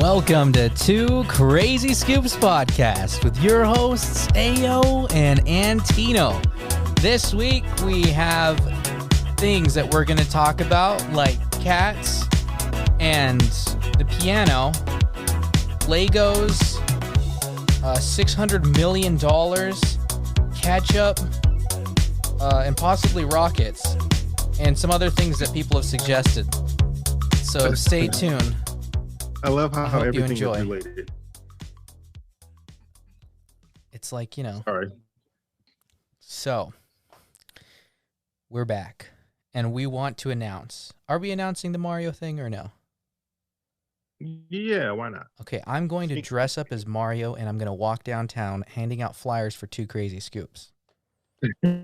Welcome to Two Crazy Scoops Podcast with your hosts, Ayo and Antino. This week we have things that we're going to talk about, like cats and the piano, Legos, $600 million, ketchup, and possibly rockets, and some other things that people have suggested. So stay tuned. I love how everything is enjoy. related. It's like, you know. Sorry. So, we're back, and we want to announce. Are we announcing the Mario thing or no? Yeah, why not? Okay, I'm going to dress up as Mario, and I'm going to walk downtown handing out flyers for Two Crazy Scoops. No.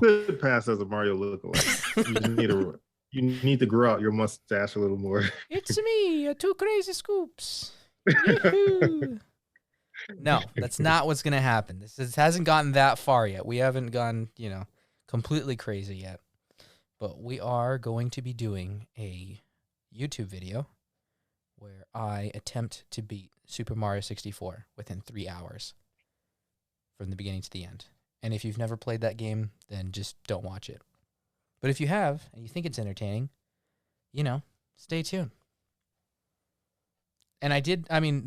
You could pass as a Mario lookalike. You need to grow out your mustache a little more. It's me, Two Crazy Scoops. Yoo-hoo. No, that's not what's going to happen. This hasn't gotten that far yet. We haven't gone, completely crazy yet. But we are going to be doing a YouTube video where I attempt to beat Super Mario 64 within 3 hours from the beginning to the end. And if you've never played that game, then just don't watch it. But if you have, and you think it's entertaining, stay tuned. And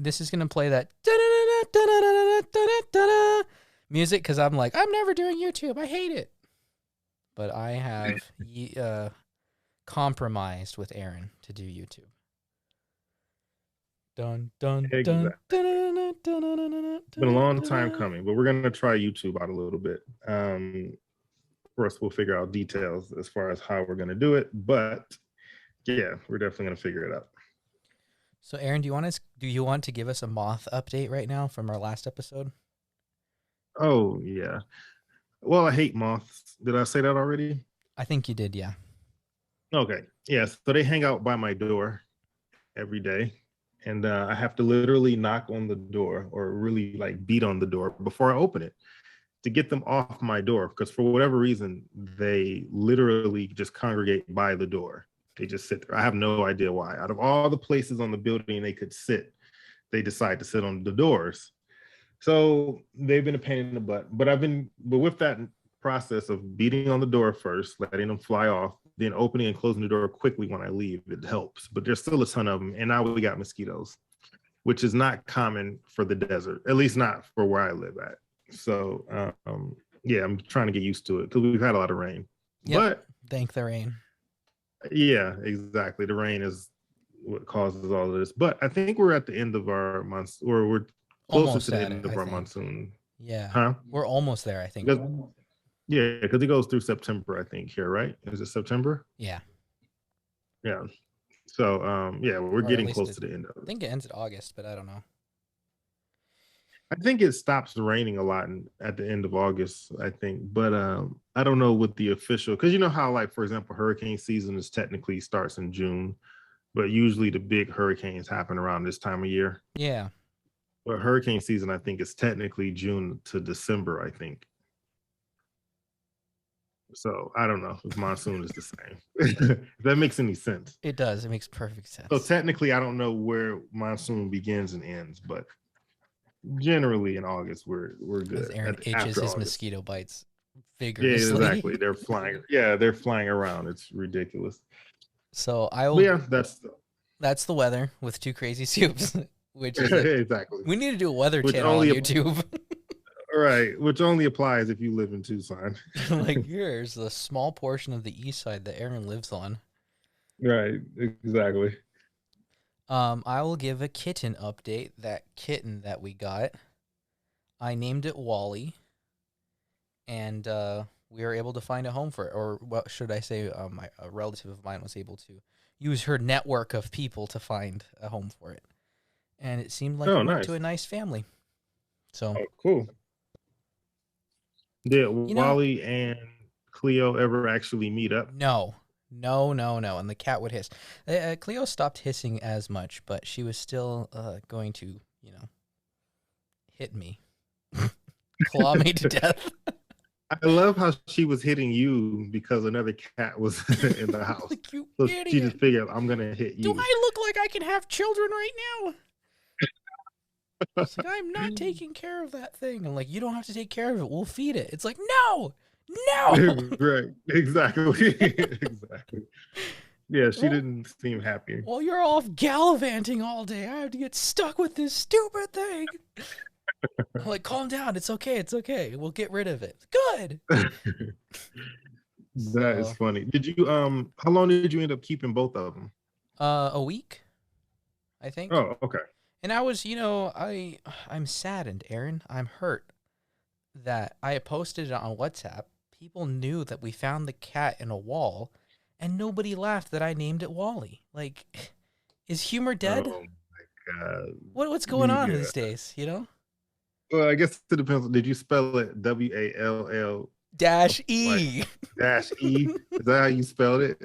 this is going to play that music because I'm like, I'm never doing YouTube. I hate it. But I have compromised with Aaron to do YouTube. Dun, dun, Exactly. dun, It's been a long time coming, but we're going to try YouTube out a little bit. First, we'll figure out details as far as how we're going to do it. But, yeah, we're definitely going to figure it out. So, Aaron, do you want to give us a moth update right now from our last episode? Oh, yeah. Well, I hate moths. Did I say that already? I think you did, yeah. Okay. Yes. So they hang out by my door every day. And I have to literally knock on the door or really beat on the door before I open it to get them off my door. Because for whatever reason, they literally just congregate by the door. They just sit there. I have no idea why. Out of all the places on the building they could sit, they decide to sit on the doors. So they've been a pain in the butt. But with that process of beating on the door first, letting them fly off, then opening and closing the door quickly when I leave, it helps. But there's still a ton of them. And now we got mosquitoes, which is not common for the desert, at least not for where I live at. So, I'm trying to get used to it because we've had a lot of rain. Yep. But thank the rain. Yeah, exactly. The rain is what causes all of this. But I think we're at the end of our month, or we're closer to the end of our monsoon. Yeah. Huh? We're almost there, I think. Because it goes through September, I think, here, right? Is it September? Yeah. Yeah. So, we're getting close to the end of it. I think it ends in August, but I don't know. I think it stops raining a lot at the end of August, I think. But I don't know with the official, because you know how, for example, hurricane season is technically starts in June, but usually the big hurricanes happen around this time of year. Yeah. But hurricane season, I think, is technically June to December, I think. So I don't know if monsoon is the same. If that makes any sense. It does. It makes perfect sense. So technically, I don't know where monsoon begins and ends, but generally in August we're good. Aaron itches his mosquito bites vigorously. Yeah, exactly. They're flying. Yeah, they're flying around. It's ridiculous. So I will. That's the weather with Two Crazy Scoops, which is exactly. We need to do a weather channel on YouTube. Right, which only applies if you live in Tucson. Here's the small portion of the east side that Aaron lives on. Right, exactly. I will give a kitten update. That kitten that we got, I named it Wally, and we were able to find a home for it. Or what should I say? A relative of mine was able to use her network of people to find a home for it, and it seemed like it went to a nice family. So cool. Did Wally and Cleo ever actually meet up? No. And the cat would hiss. Cleo stopped hissing as much, but she was still going to, hit me. Claw me to death. I love how she was hitting you because another cat was in the house. Like, you So she just idiot. figured, I'm gonna hit Do you. I look like I can have children right now? She's like, I'm not taking care of that thing. I'm like, you don't have to take care of it. We'll feed it. It's like, no, no. Right, exactly. Exactly. Yeah, she Well, didn't seem happy. while you're off gallivanting all day, I have to get stuck with this stupid thing. I'm like, calm down. It's okay. It's okay. We'll get rid of it. Good. That is So, funny. Did you how long did you end up keeping both of them? a week, I think. Oh, okay. And I was, I'm saddened, Aaron. I'm hurt that I posted it on WhatsApp. People knew that we found the cat in a wall, and nobody laughed that I named it Wally. Like, is humor dead? Oh my God. What's going on Yeah. these days? Well, I guess it depends. Did you spell it WALL Dash like E. -E? Is that how you spelled it?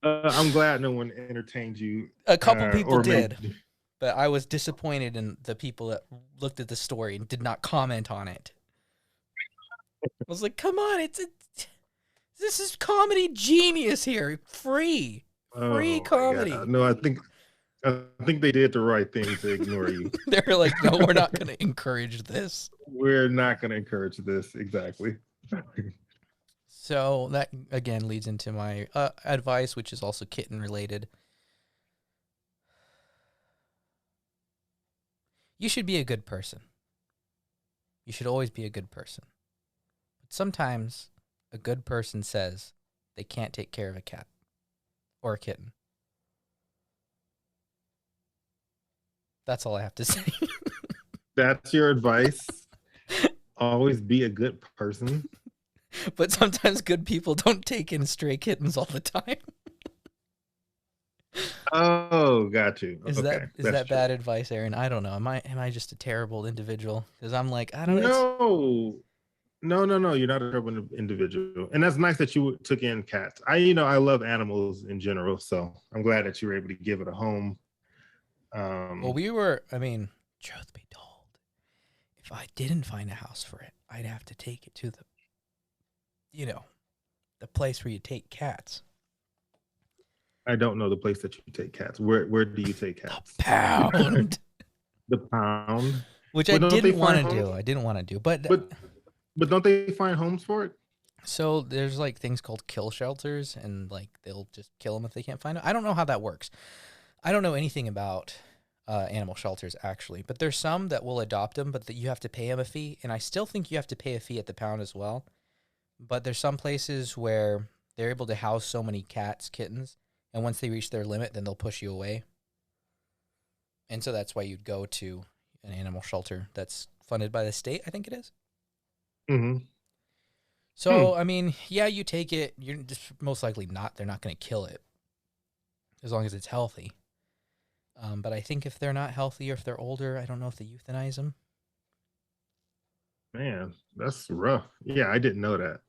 I'm glad no one entertained you. A couple people Or did, maybe but I was disappointed in the people that looked at the story and did not comment on it. I was like, come on, this is comedy genius here. Free oh my comedy. God. No, I think they did the right thing to ignore you. They're like, no, we're not going to encourage this. We're not going to encourage this. Exactly. So that again leads into my advice, which is also kitten related. You should be a good person. You should always be a good person. But sometimes a good person says they can't take care of a cat or a kitten. That's all I have to say. That's your advice. Always be a good person. But sometimes good people don't take in stray kittens all the time. Oh, got you. Is Okay, that that's true. bad advice, Aaron? I don't know. Am I just a terrible individual? Because I'm like, I don't know. No. You're not a terrible individual, and that's nice that you took in cats. I love animals in general, so I'm glad that you were able to give it a home. Well, truth be told, if I didn't find a house for it, I'd have to take it to the place where you take cats. I don't know the place that you take cats. Where do you take The cats? pound. The pound. Which I But don't they didn't want find to do. homes? I didn't want to do. But But don't they find homes for it? so there's like things called kill shelters, and like they'll just kill them if they can't find them. I don't know how that works. I don't know anything about animal shelters actually, but there's some that will adopt them, but that you have to pay them a fee, and I still think you have to pay a fee at the pound as well. But there's some places where they're able to house so many cats, kittens, and once they reach their limit, then they'll push you away. And so that's why you'd go to an animal shelter that's funded by the state, I think it is. Mm-hmm. So, yeah, you take it. You're just most likely not. They're not going to kill it as long as it's healthy. But I think if they're not healthy or if they're older, I don't know if they euthanize them. Man, that's rough. Yeah, I didn't know that.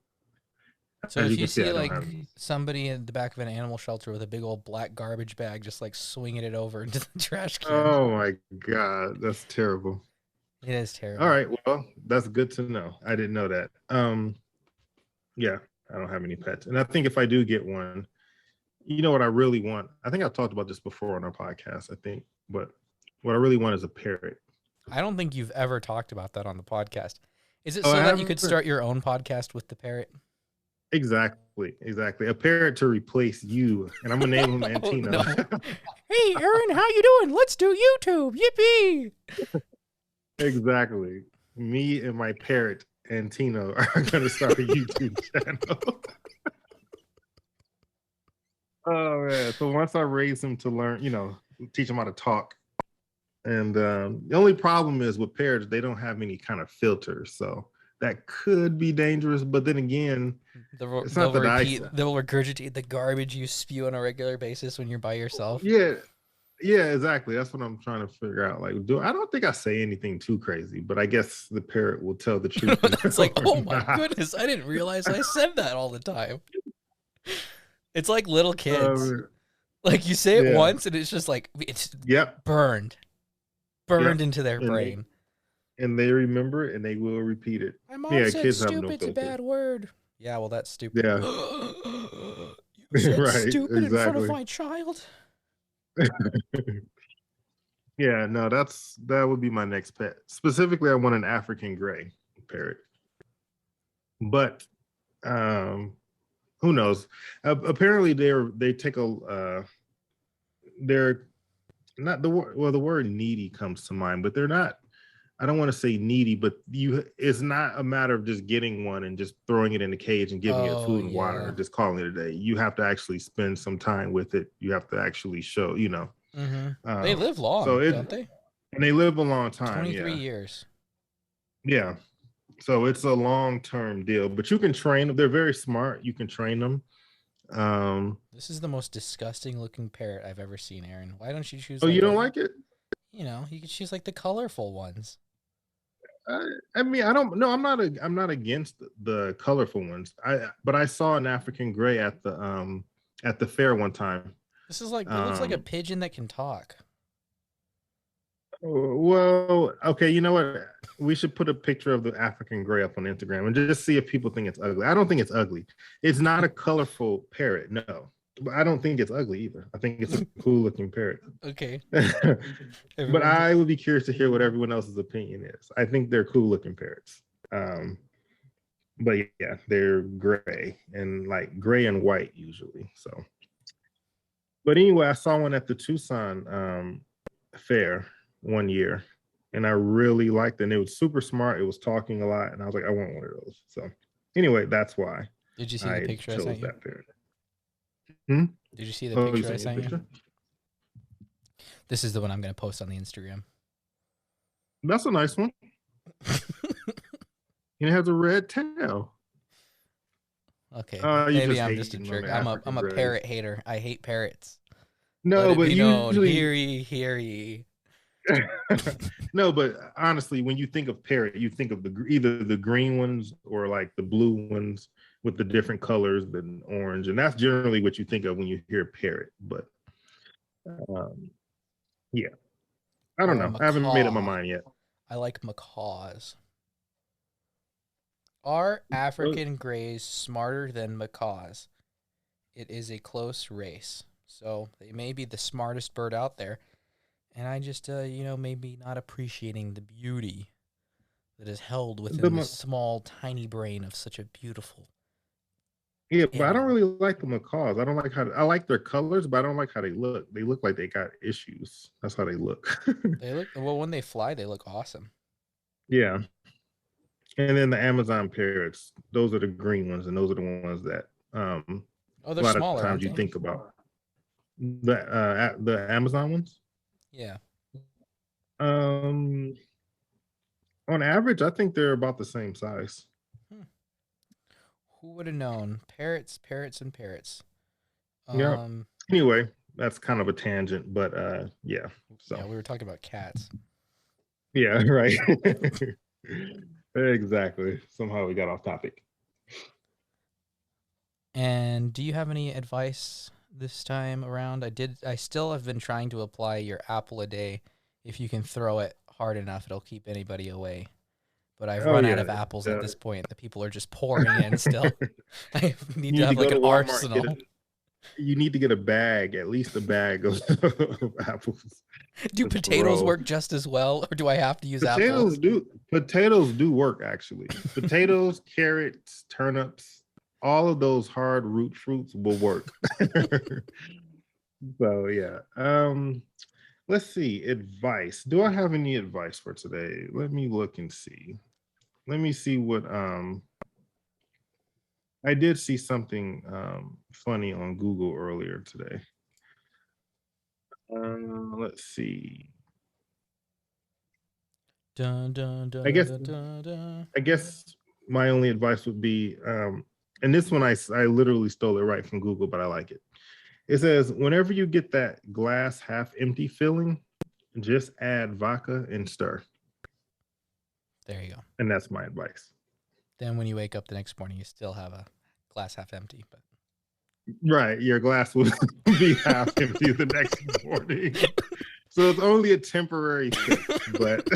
So As if you you can see, see I don't like have. somebody in the back of an animal shelter with a big old black garbage bag, just like swinging it over into the trash can, Oh my God, that's terrible. it is All terrible. right, well, that's good to know. I didn't know that. Yeah, I don't have any pets, and I think if I do get one, you know what I really want? I think I've talked about this before on our podcast, I think, but what I really want is a parrot. I don't think you've ever talked about that on the podcast. Is it Oh, I so that you haven't. could start your own podcast with the parrot? Exactly. A parrot to replace you, and I'm gonna name him Oh no. Antino. Hey Aaron, how you doing? Let's do YouTube. Yippee! Exactly. Me and my parrot Antino are gonna start a YouTube channel. Oh man! So once I raise him to learn, teach him how to talk, and the only problem is with parrots, they don't have any kind of filters, so that could be dangerous. But then again, it's not that I. They'll regurgitate the garbage you spew on a regular basis when you're by yourself. Yeah, yeah, exactly. That's what I'm trying to figure out. Like, I don't think I say anything too crazy, but I guess the parrot will tell the truth. It's like, oh my Not. goodness, I didn't realize I said that all the time. It's like little kids. Like you say it Yeah. once and it's just like it's Yep. burned Yep. into their And brain. and they remember it and they will repeat it. My mom Yeah, said kids have no stupid's a filter. bad word. Yeah, well, that's stupid. Yeah, You said right, stupid in front of exactly. my child? Yeah, no, that would be my next pet. Specifically, I want an African gray parrot. But um, who knows? Apparently, they take they're not the word. Well, the word needy comes to mind, but they're not. I don't want to say needy, but it's not a matter of just getting one and just throwing it in the cage and giving it Oh, food and water yeah. and just calling it a day. You have to actually spend some time with it. You have to actually show, Mm-hmm. They Um, live so long, it don't they? and they live a long time. 23 Yeah, years. yeah. So it's a long term deal, but you can train them. They're very smart. You can train them. Um, This is the most disgusting looking parrot I've ever seen, Aaron. Why don't you choose oh, you like don't a, like it? you could choose like the colorful ones. I mean, I don't. No, I'm not against the colorful ones. But I saw an African gray at the fair one time. This is like, it looks like a Um, pigeon that can talk. well, okay, you know what? We should put a picture of the African gray up on Instagram and just see if people think it's ugly. I don't think it's ugly. It's not a colorful parrot, no. But I don't think it's ugly either. I think it's a cool looking parrot. Okay. But Everyone's I would be curious to hear what everyone else's opinion is. I think they're cool looking parrots. Um, but yeah, they're gray and like gray and white usually. So, but anyway, I saw one at the Tucson fair one year, and I really liked it. And it was super smart. It was talking a lot, and I was like, I want one of those. So, anyway, that's why Did you see the I picture I chose sent you? that parrot. Hmm? Did you see the Oh, you picture I sent me a sent you? picture? This is the one I'm going to post on the Instagram. That's a nice one. And it has a red tail. Okay, You maybe just I'm just a hating on jerk. the I'm African a grays. parrot hater. I hate parrots. Let No, it but be known. usually Hear ye, hear ye. no, but honestly, when you think of parrot, you think of either the green ones or like the blue ones with the different colors than orange, and that's generally what you think of when you hear parrot. But um, yeah, I don't Or a know. I haven't made up my macaw. mind yet. I like macaws. Are Well, African greys smarter than macaws? It is a close race. So they may be the smartest bird out there. And I just, maybe not appreciating the beauty that is held the within the small, tiny brain of such a beautiful yeah, but I don't animal. really like the macaws. I don't like how I like their colors, but I don't like how they look. They look like they got issues. That's how they look. They look, well, when they fly, they look awesome. Yeah. And then the Amazon parrots, those are the green ones, and those are the ones that Oh, a they're lot of smaller, times aren't you they? think about. The Amazon ones. Yeah. Um, on average, I think they're about the same size. Hmm. Who would have known? Parrots, parrots, and parrots. Yeah. Um, Anyway, that's kind of a tangent, but yeah. So yeah, we were talking about cats. yeah, right. Exactly. Somehow we got off topic. And do you have any advice this time around? I still have been trying to apply your apple a day. If you can throw it hard enough, it'll keep anybody away. But I've Oh run out yeah. of apples at Uh, this point. The people are just pouring in still. I need you to need to have go like to an Walmart and get it. arsenal. You need to get a bag, at least a bag of apples Do to potatoes throw. work just as well, or do I have to use Potatoes apples? do potatoes do work actually. Potatoes, carrots, turnips, all of those hard root fruits will work. So yeah. Let's see. Advice. Do I have any advice for today? Let me look and see. Let me see what I did see something funny on Google earlier today. Let's see. Dun dun I dun guess dun dun dun. I guess my only advice would be, and this one I literally stole it right from Google, but I like it. It says, whenever you get that glass half empty feeling, just add vodka and stir. There you go. And that's my advice. Then when you wake up the next morning, you still have a glass half empty. But Right. Your glass will be half empty the next morning. So it's only a temporary fix, but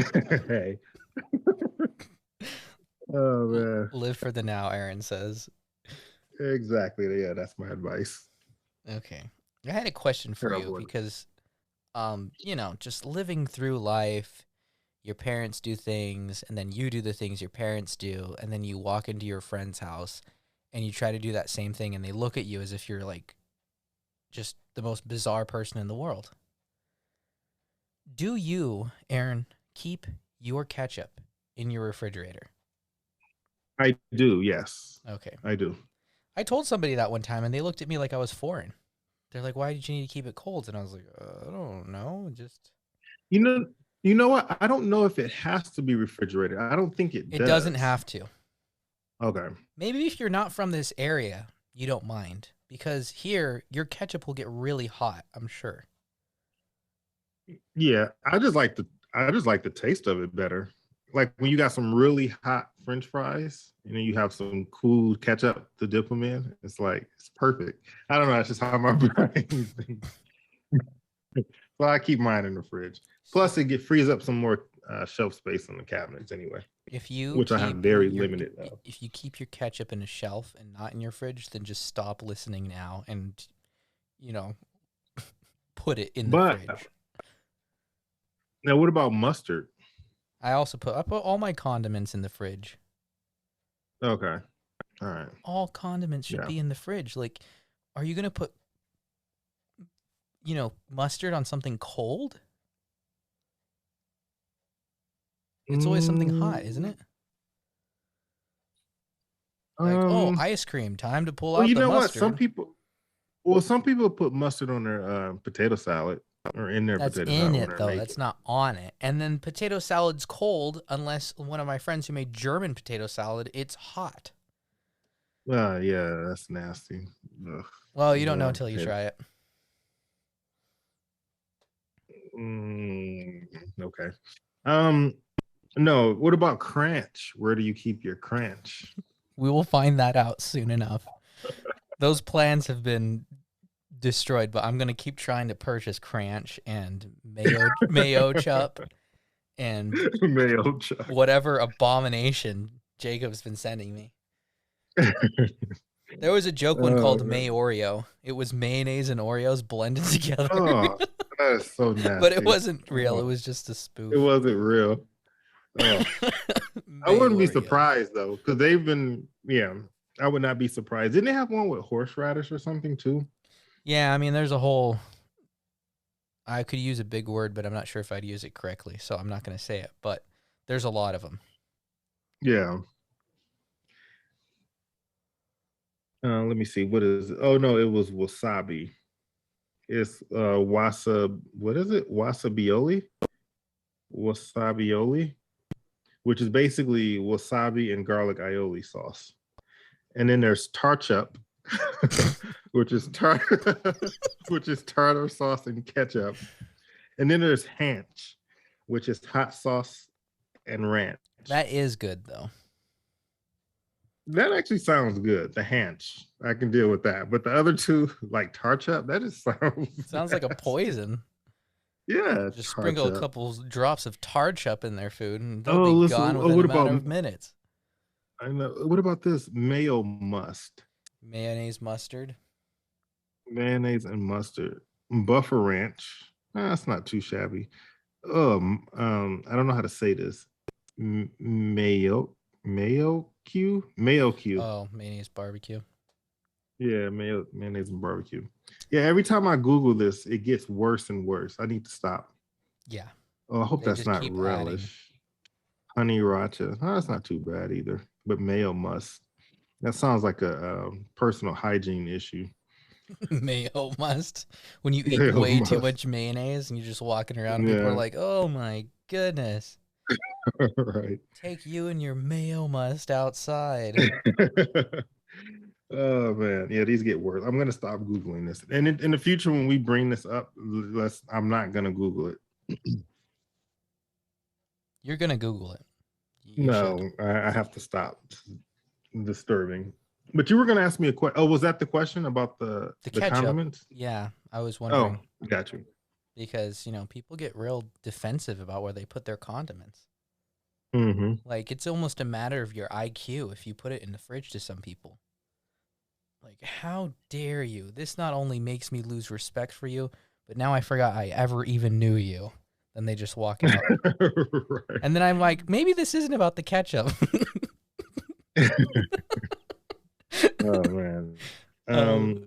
hey. Oh man. Live for the now, Aaron says. Exactly. Yeah, that's my advice. Okay. I had a question for Oh you boy. because just living through life, your parents do things and then you do the things your parents do, and then you walk into your friend's house and you try to do that same thing and they look at you as if you're like just the most bizarre person in the world. Do you, Aaron, keep your ketchup in your refrigerator? I do, yes. Okay. I do. I told somebody that one time and they looked at me like I was foreign. They're like, "Why did you need to keep it cold?" And I was like, "I don't know, just You know, you know what? I don't know if it has to be refrigerated. I don't think it it doesn't does. have to." Okay. Maybe if you're not from this area, you don't mind because here your ketchup will get really hot, I'm sure. Yeah, I just like the taste of it better. Like when you got some really hot French fries and then you have some cool ketchup to dip them in, it's like it's perfect. I don't know, that's just how my brain thinks. So I keep mine in the fridge. Plus, it frees up some more shelf space on the cabinets anyway, If you which I have keep very your limited of. if you keep your ketchup in a shelf and not in your fridge, then just stop listening now and you know, put it in the But fridge. now, what about mustard? I put all my condiments in the fridge. Okay, all right, All condiments should yeah. be in the fridge. Like, are you going to put, mustard on something cold? It's always something hot, isn't Mm, it? Like, oh, um. ice cream, time to pull Well, out you the know what? mustard. Some people put mustard on their potato salad or in their That's potato in salad when it, they're though. making That's not on it. And then potato salad's cold, unless one of my friends who made German potato salad, it's hot. it. Yeah, that's nasty. Ugh. Well, you don't know The until you potato. try it. Mm, okay. Um, no. What about crunch? Where do you keep your crunch? We will find that out soon enough. Those plans have been destroyed, but I'm gonna keep trying to purchase Cranch and mayo chup and Mayo chuck. whatever abomination Jacob's been sending me. There was a joke one Oh, called man. May Oreo. It was mayonnaise and Oreos blended together, Oh, that is so but it nasty. wasn't real. It Oh, was just a it spoof. wasn't real. Oh, I May wouldn't be Oreo. surprised though, because they've been, yeah, I would not be surprised. Didn't they have one with horseradish or something too? Yeah, I mean, there's a whole. I could use a big word, but I'm not sure if I'd use it correctly, so I'm not going to say it. But there's a lot of them. Yeah. Let me see. What is it? Oh no, it was wasabi. It's what is it? Wasabioli, which is basically wasabi and garlic aioli sauce. And then there's tarchup, which is which is tartar sauce and ketchup. And then there's hanch, which is hot sauce and ranch. That is good though. That actually sounds good. The hanch, I can deal with that. But the other two, like tarchup, that just sounds Sounds like a nasty. poison. Yeah, Just sprinkle a tarchup. couple drops of tar chup in their food, and they'll Oh, be listen. gone Oh, within a what matter about of minutes. I know. What about this mayo must, Mayonnaise, mustard. mayonnaise and mustard, buffer ranch? That's not too shabby. I don't know how to say this. Mayo Q. Oh, mayonnaise barbecue. Yeah, mayo, mayonnaise and barbecue. Yeah, every time I Google this, it gets worse and worse. I need to stop. Yeah, Oh, I hope they that's just not keep adding relish. Honey racha. No, that's not too bad either. But mayo must. That sounds like a personal hygiene issue. mayo must. When you eat Mayo way too must. much mayonnaise and you're just walking around, and people are Yeah, like, "Oh my goodness, right. take you and your mayo must outside." Oh man, yeah, these get worse. I'm gonna stop googling this, and in the future when we bring this up, let's. I'm not gonna Google it. You're gonna Google it. You should. No, I have to stop. Disturbing. But you were gonna ask me a question. Oh, was that the question about The the ketchup. condiments? Yeah, I was Oh, wondering got you. because people get real defensive about where they put their condiments. Mm-hmm. Like, it's almost a matter of your IQ if you put it in the fridge to some people. Like, how dare you? This not only makes me lose respect for you, but now I forgot I ever even knew you. Then they just walk out. Right. And then I'm like, maybe this isn't about the ketchup. Oh man. Oh, Um,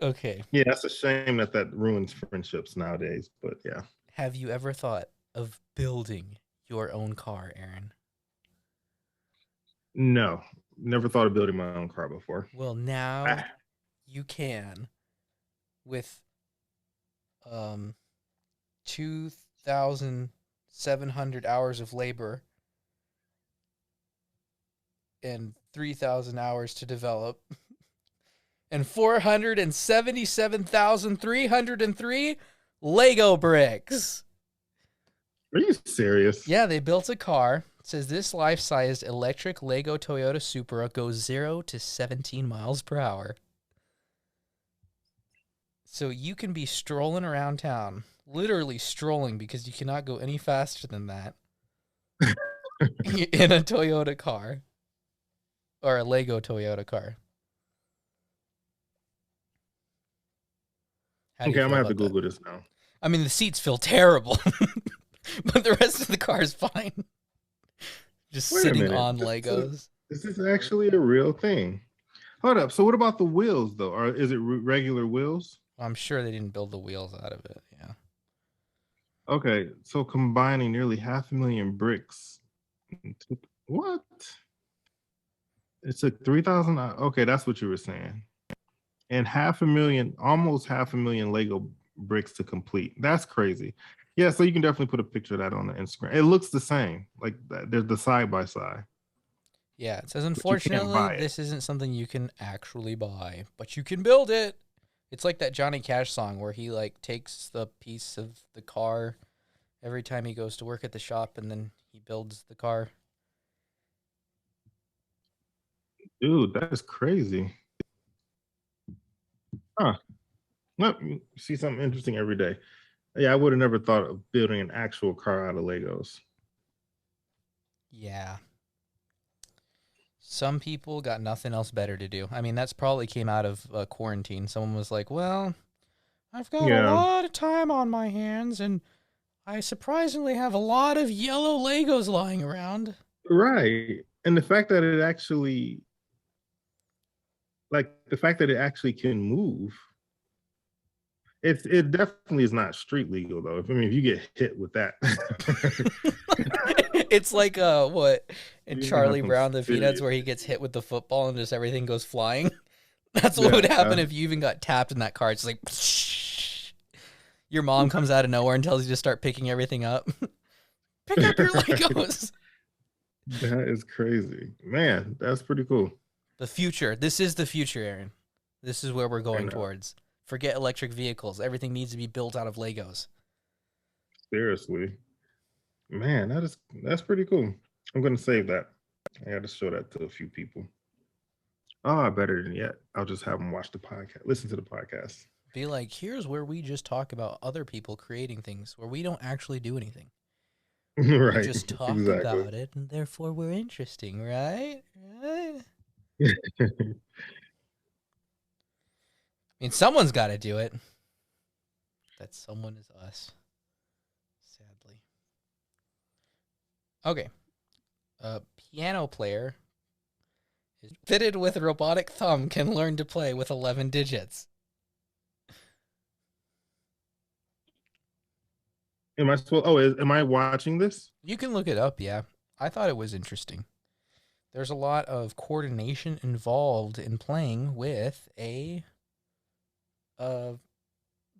okay. yeah, that's a shame that that ruins friendships nowadays. But yeah, Have you ever thought of building your own car, Aaron? no, never thought of building my own car before. Well, now Ah, you can with um 2,700 hours of labor and 3,000 hours to develop and 477,303 Lego bricks. are you serious? Yeah, they built a car. It says this life-sized electric Lego Toyota Supra goes 0 to 17 miles per hour. So you can be strolling around town, literally strolling because you cannot go any faster than that in a Toyota car or a Lego Toyota car. How do you Okay, I'm feel gonna have to about that? Google this now. I mean, the seats feel terrible, but the rest of the car is fine. Just Wait a sitting minute. on Legos. Is this actually a real thing? Hold up. So what about the wheels though? Or is it regular wheels? I'm sure they didn't build the wheels out of it. Yeah. Okay, so combining nearly 500,000 bricks. What? It took 3,000. Okay, that's what you were saying. And 500,000, almost 500,000 Lego bricks to complete. That's crazy. Yeah, so you can definitely put a picture of that on the Instagram. It looks the same. Like they're the side by side, Yeah, it says, but you can't unfortunately, buy it. this isn't something you can actually buy, but you can build it. It's like that Johnny Cash song where he like takes the piece of the car every time he goes to work at the shop and then he builds the car. Dude, that is crazy. Huh. Let me see something interesting every day. Yeah, I would have never thought of building an actual car out of Legos. Yeah. Some people got nothing else better to do. I mean, that's probably came out of quarantine. Someone was like, well, I've got a Yeah, lot of time on my hands and I surprisingly have a lot of yellow Legos lying around. right. And the fact that it actually, like the fact that it actually can move, it definitely is not street legal though. I mean, if you get hit with that, It's like what in you're gonna have Charlie some Brown the Peanuts serious. where he gets hit with the football and just everything goes flying. That's what would happen Yeah, if you even got tapped in that car. It's like your mom comes out of nowhere and tells you to start picking everything up. Pick up your Legos. that is crazy, man. That's pretty cool. The future. This is the future, Aaron. This is where we're I going know. towards. Forget electric vehicles. Everything needs to be built out of Legos. Seriously, man, that's pretty cool. I'm gonna save that. I got to show that to a few people. Oh, better than yet, I'll just have them watch the podcast, listen to the podcast. Be like, here's where we just talk about other people creating things where we don't actually do anything. We Right, just talk exactly. about it and therefore we're interesting, right? Right? I mean, someone's got to do it. That someone is us, sadly. Okay. A piano player is fitted with a robotic thumb can learn to play with 11 digits. Am I supposed? Oh, am I watching this? You can look it up, yeah. I thought it was interesting. There's a lot of coordination involved in playing with a uh,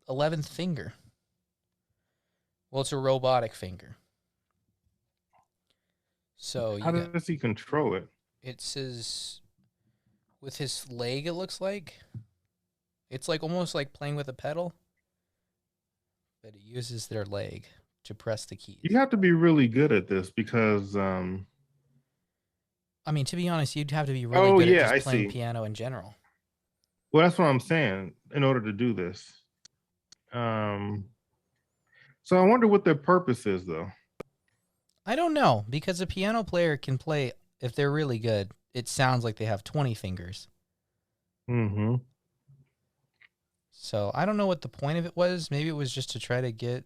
11th finger. Well, it's a robotic finger. So How you got, does he control it? it says with his leg, it looks like. It's like almost like playing with a pedal, but it uses their leg to press the keys. You have to be really good at this because. I mean, to be honest, you'd have to be really Oh good at yeah, just I playing see. piano in general. Well, that's what I'm saying. In order to do this, um, so I wonder what their purpose is, though. I don't know, because a piano player can play, if they're really good, it sounds like they have 20 fingers. Mm-hmm. So I don't know what the point of it was. Maybe it was just to try to get,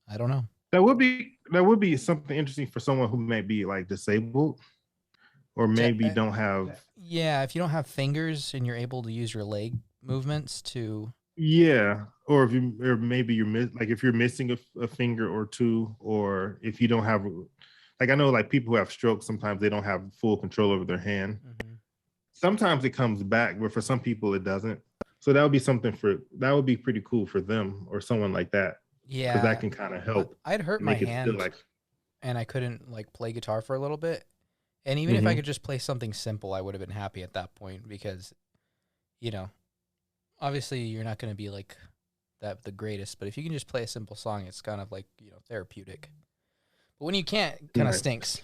I don't know. That would be something interesting for someone who may be like disabled or maybe don't have. Yeah, if you don't have fingers and you're able to use your leg movements to. Yeah, or if you, or maybe like if you're missing a finger or two, or if you don't have, like I know like people who have strokes, sometimes they don't have full control over their hand. Mhm. Sometimes it comes back, but for some people it doesn't. So that would be pretty cool for them or someone like that, because that Yeah, can kind of help I'd hurt and my make it feel hand like. and I couldn't like play guitar for a little bit. And even if I Mhm. could just play something simple, I would have been happy at that point because, you know, obviously you're not going to be like that the greatest, but if you can just play a simple song, it's kind of like, therapeutic. But when you can't, it kind of Right. stinks.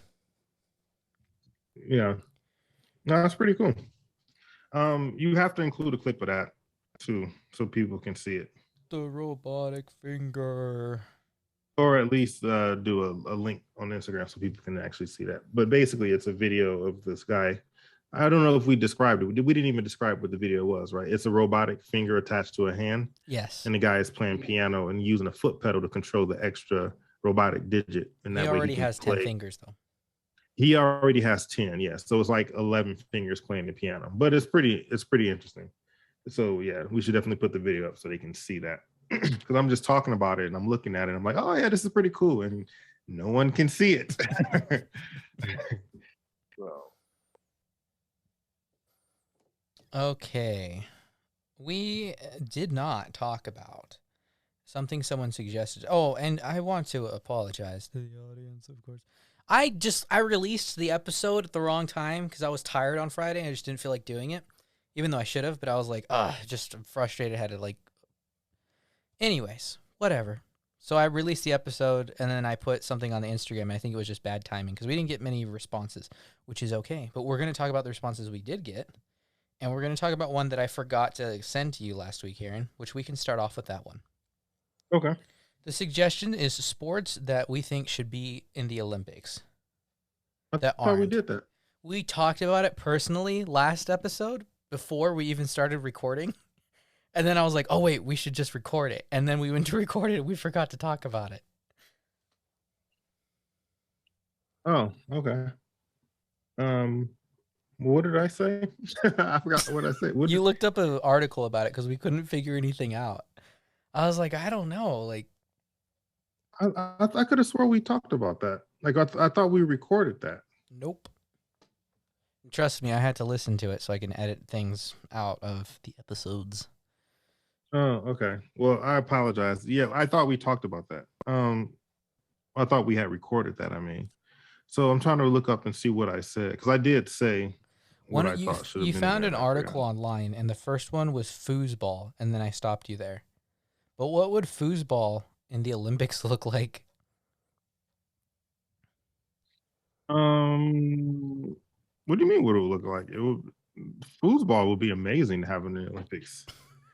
Yeah. No, that's pretty cool. You have to include a clip of that too, so people can see it, The robotic finger. or at least do a link on Instagram so people can actually see that. But basically, it's a video of this guy. I don't know if we described it. We didn't even describe what the video was, right? It's a robotic finger attached to a hand, Yes. and the guy is playing piano and using a foot pedal to control the extra robotic digit, and He that way he already can has 10 play. fingers, though. He already has 10, yes. So it's like 11 fingers playing the piano, but it's pretty interesting. So yeah, we should definitely put the video up so they can see that. Because I'm just talking about it and I'm looking at it. And I'm like, oh yeah, this is pretty cool, and no one can see it. So, Okay. We did not talk about something someone suggested. Oh, and I want to apologize to the audience, of course. I released the episode at the wrong time because I was tired on Friday and I just didn't feel like doing it, even though I should have. But I was like, just frustrated. Had to like, anyways, whatever. So I released the episode and then I put something on the Instagram. And I think it was just bad timing because we didn't get many responses, which is okay. But we're gonna talk about the responses we did get, and we're gonna talk about one that I forgot to send to you last week, Aaron. Which we can start off with that one. okay. The suggestion is sports that we think should be in the Olympics I that thought we aren't. did that. We talked about it personally last episode before we even started recording. And then I was like, oh, wait, we should just record it. And then we went to record it and we forgot to talk about it. Oh, okay. Um, what did I say? I forgot what I said. What You did, looked up an article about it because we couldn't figure anything out. I was like, I don't know. Like, I could have swore we talked about that. Like I thought we recorded that. nope. Trust me, I had to listen to it so I can edit things out of the episodes. Oh, okay. Well, I apologize. Yeah, I thought we talked about that. I thought we had recorded that. I mean, so I'm trying to look up and see what I said, because I did say One what I you thought should have you been in found there, an and I forgot. article online, and the first one was foosball, and then I stopped you there. But what would foosball in the Olympics look like? What do you mean? What it would look like? It would. Foosball would be amazing to have in the Olympics.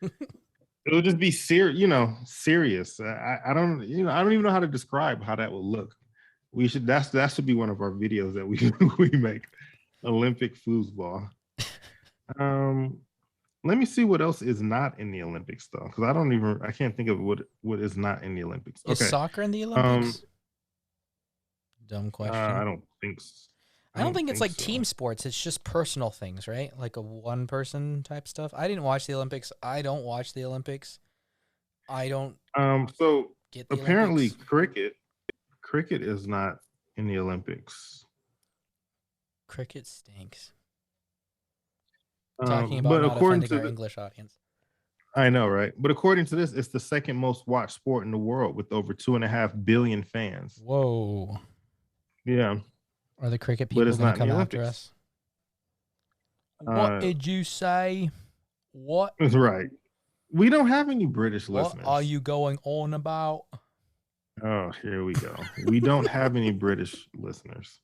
It would just be serious. I don't, I don't even know how to describe how that would look. We should. That should be one of our videos that we we make. Olympic foosball. Um, Let me see what else is not in the Olympics though, because I can't think of what is not in the Olympics. Is Okay. soccer in the Um, Olympics? Dumb question. I don't think so. I I don't don't think it's think like so. team sports. It's just personal things, right? Like a one person type stuff. I didn't watch the Olympics. I don't watch the Olympics. I don't So get the apparently Olympics. cricket is not in the Olympics. Cricket stinks. Talking about But not according offending to our the, English audience. I know, right? But according to this, it's the second most watched sport in the world with over 2.5 billion fans. Whoa. Yeah, Are the cricket but people it's going to not in come the after Olympics. us? What Uh, did you say? What? that's right. We don't have any British What are listeners. you going on about? Oh, here we go. We don't have any British listeners.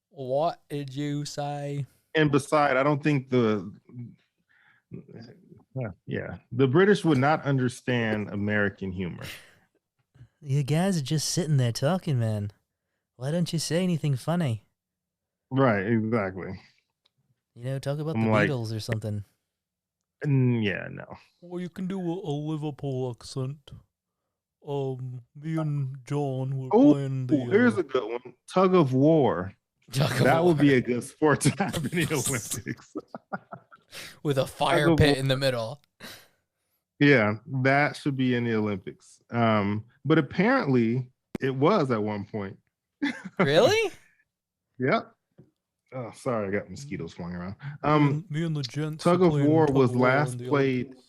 What did you say? And beside, I don't think the British would not understand American humor. You guys are just sitting there talking, man. Why don't you say anything funny? Right, exactly. Talk about the I'm like, Beatles or something. Yeah, no. Or you can do a Liverpool accent. Me and John were Oh, playing here's a good one. Tug of war. Tug of That would War be a good sport to have in the Olympics. with a Tug fire of war. pit in the middle. Yeah, that should be in the Olympics. But apparently it was at one point. Really? Yep. Oh, sorry, I got mosquitoes flying around. Me and the gents are Tug of playing war tug of was war in last the played. Olympics.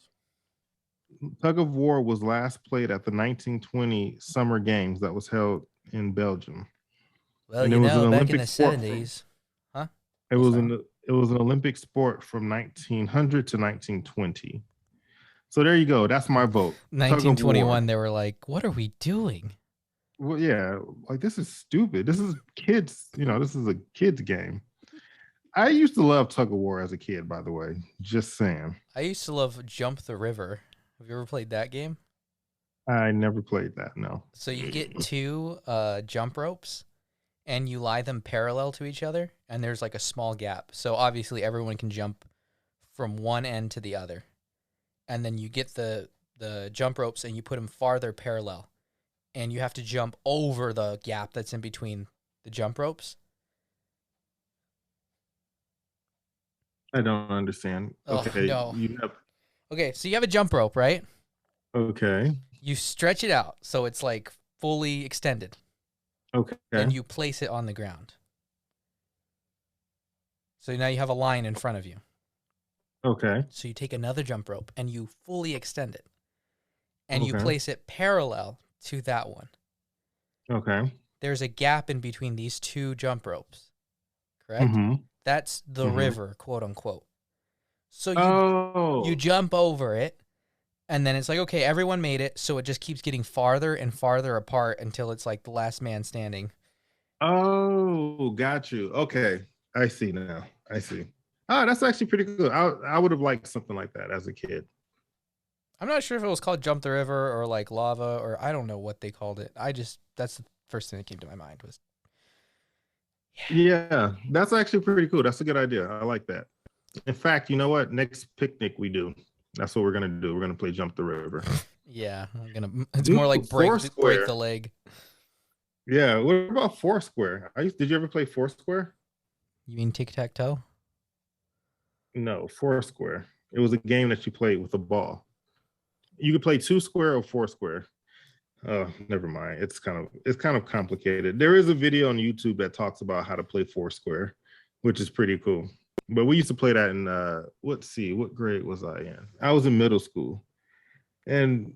Tug of war was last played at the 1920 Summer Games that was held in Belgium, Well, and it was an back in Olympic the sport from. 70s. Huh? It Oh, was sorry. an it was an Olympic sport from 1900 to 1920. So there you go. That's my vote. Tug of war. 1921, they were like, what are we doing? Well, yeah, like this is stupid. This is kids. This is a kids game. I used to love tug of war as a kid. By the way, just saying. I used to love Jump the River. Have you ever played that game? I never played that. No. So you get two jump ropes and you lie them parallel to each other, and there's like a small gap. So obviously everyone can jump from one end to the other. And then you get the jump ropes and you put them farther parallel. And you have to jump over the gap that's in between the jump ropes. I don't understand. Oh, Okay, no. you have. Okay, so you have a jump rope, right? Okay. You stretch it out so it's like fully extended. Okay. Then you place it on the ground. So now you have a line in front of you. Okay. So you take another jump rope and you fully extend it. And you Okay. place it parallel to that one. Okay. There's a gap in between these two jump ropes. Correct? Mm-hmm. That's the river, quote unquote. So you Oh. jump over it, and then it's like, okay, everyone made it, so it just keeps getting farther and farther apart until it's like the last man standing. Oh, got you. Okay. I see now. I see. Oh, that's actually pretty good. I would have liked something like that as a kid. I'm not sure if it was called Jump the River or like Lava, or I don't know what they called it. That's the first thing that came to my mind was. Yeah, that's actually pretty cool. That's a good idea. I like that. In fact, you know what? Next picnic we do, that's what we're gonna do. We're gonna play Jump the River. Yeah, it's Dude, more like break the leg. Yeah, what about Foursquare? Did you ever play Foursquare? You mean tic-tac-toe? No, Foursquare. It was a game that you played with a ball. You could play two square or four square. Oh, never mind. It's kind of complicated. There is a video on YouTube that talks about how to play Foursquare, which is pretty cool. But we used to play that in what grade was I in? I was in middle school. And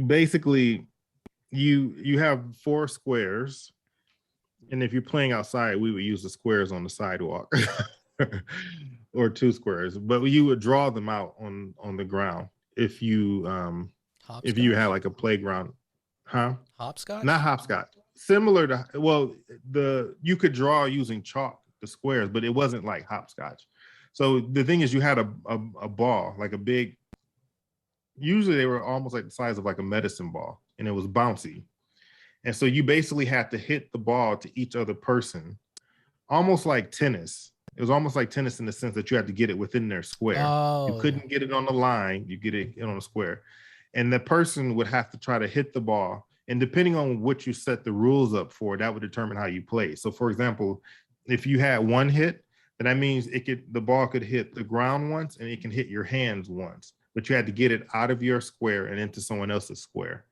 basically you have four squares, and if you're playing outside, we would use the squares on the sidewalk. Or two squares, but you would draw them out on the ground if you had like a playground. Huh? Hopscotch? Not hopscotch. Similar to, well, you could draw using chalk the squares, but it wasn't like hopscotch. So the thing is, you had a ball, like a big. Usually they were almost like the size of like a medicine ball, and it was bouncy. And so you basically had to hit the ball to each other person, almost like tennis. It was almost like tennis in the sense that you had to get it within their square. You couldn't get it on the line. You get it on a square. And the person would have to try to hit the ball. And depending on what you set the rules up for, that would determine how you play. So for example, if you had one hit, then that means the ball could hit the ground once and it can hit your hands once. But you had to get it out of your square and into someone else's square.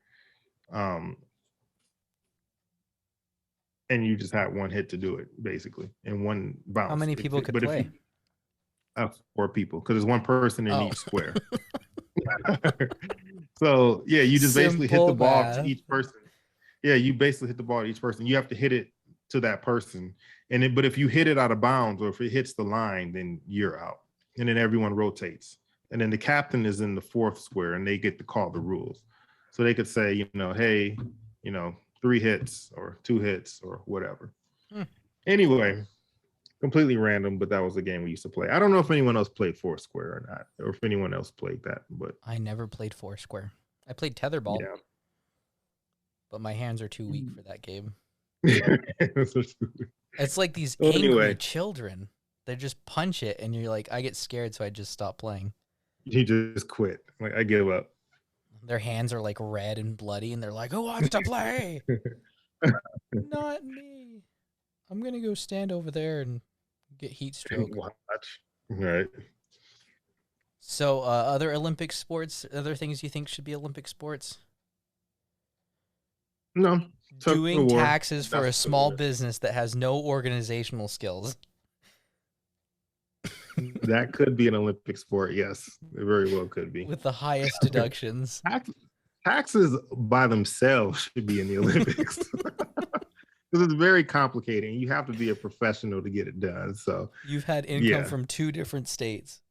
And you just had one hit to do it, basically, in one bounce. How many people could play? Four people, because there's one person in each square. So yeah, you just basically hit the ball to each person. Yeah, you basically hit the ball to each person. You have to hit it to that person, but if you hit it out of bounds or if it hits the line, then you're out. And then everyone rotates, and then the captain is in the fourth square, and they get to call the rules. So they could say, hey, 3 hits or 2 hits or whatever. Anyway, completely random, but that was a game we used to play. I don't know if anyone else played Foursquare or not, or if anyone else played that, but I never played Foursquare. I played tetherball. Yeah. but my hands are too weak for that game. So It's like these well, angry anyway, children. They just punch it, and you're like, I get scared, so I just stop playing. he just quit. Like, I give up. Their hands are like red and bloody, and they're like, "Who wants to play?" Not me. I'm gonna go stand over there and get heat stroke. Watch. Right. So, other Olympic sports, other things you think should be Olympic sports? No. Tug of Doing war. taxes for a That's what small it is. business that has no organizational skills. That could be an Olympic sport. Yes, it very well could be. With the highest deductions. Taxes by themselves should be in the Olympics because it's very complicated. And you have to be a professional to get it done. So You've had income yeah, from 2 different states.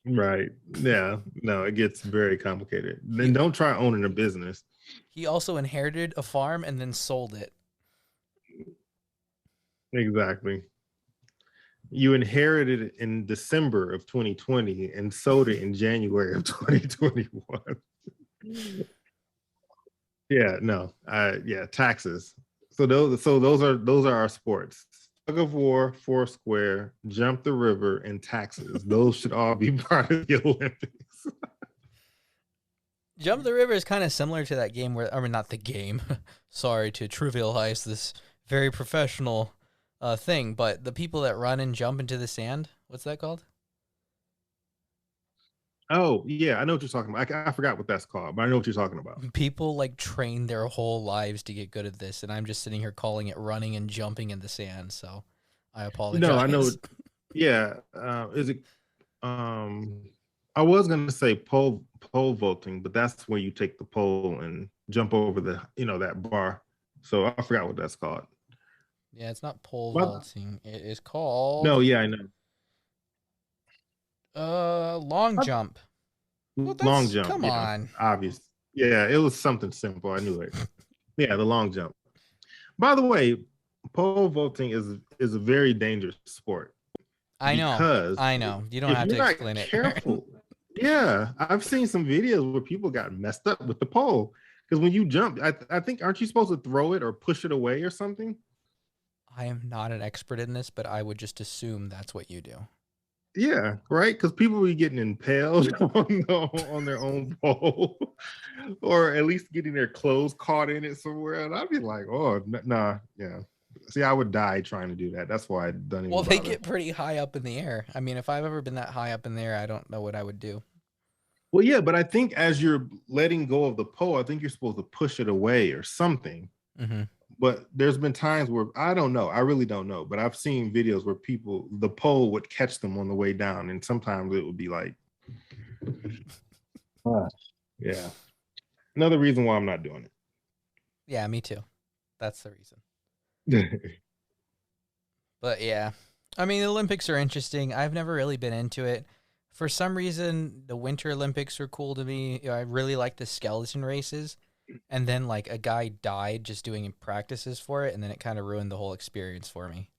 right. Yeah, no, it gets very complicated. Then don't try owning a business. He also inherited a farm and then sold it. Exactly. You inherited it in December of 2020 and sold it in January of 2021. Yeah, no. Yeah, taxes. So those are our sports. Tug of war, foursquare, jump the river, and taxes. Those should all be part of the Olympics. Jump the River is kind of similar to that game where, I mean, not the game. Sorry to trivialize this very professional thing, but the people that run and jump into the sand, what's that called? Oh, yeah, I know what you're talking about. I forgot what that's called, but I know what you're talking about. People like train their whole lives to get good at this, and I'm just sitting here calling it running and jumping in the sand, so I No, I know. apologize. Yeah, is it? I was gonna say pole vaulting, but that's where you take the pole and jump over the that bar. So I forgot what that's called. Yeah, it's not pole What? vaulting. It is called No, yeah, I know. long What? jump. Well, Long that's jump, come yeah, on. obvious. Yeah, it was something simple. I knew it. Yeah, the long jump. By the way, pole vaulting is a very dangerous sport I know. because I know. You don't if have you're to not explain it. careful, yeah, I've seen some videos where people got messed up with the pole because when you jump, I think aren't you supposed to throw it or push it away or something? I am not an expert in this, but I would just assume that's what you do. Yeah, right. Because people be getting impaled on their own pole, or at least getting their clothes caught in it somewhere. And I'd be like, oh, nah, yeah. See, I would die trying to do that. That's why I don't Well, even they bother. get pretty high up in the air. I mean, if I've ever been that high up in the air, I don't know what I would do. Well, yeah, but I think as you're letting go of the pole, I think you're supposed to push it away or something. Mm-hmm. But there's been times where I don't know. I really don't know. But I've seen videos where the pole would catch them on the way down, and sometimes it would be like, yeah. Another reason why I'm not doing Yeah, me too. That's the reason. it. But yeah, I mean, the Olympics are interesting. I've never really been into it. For some reason, the Winter Olympics were cool to me. I really like the skeleton races. And then, like, a guy died just doing practices for it, and then it kind of ruined the whole experience for me.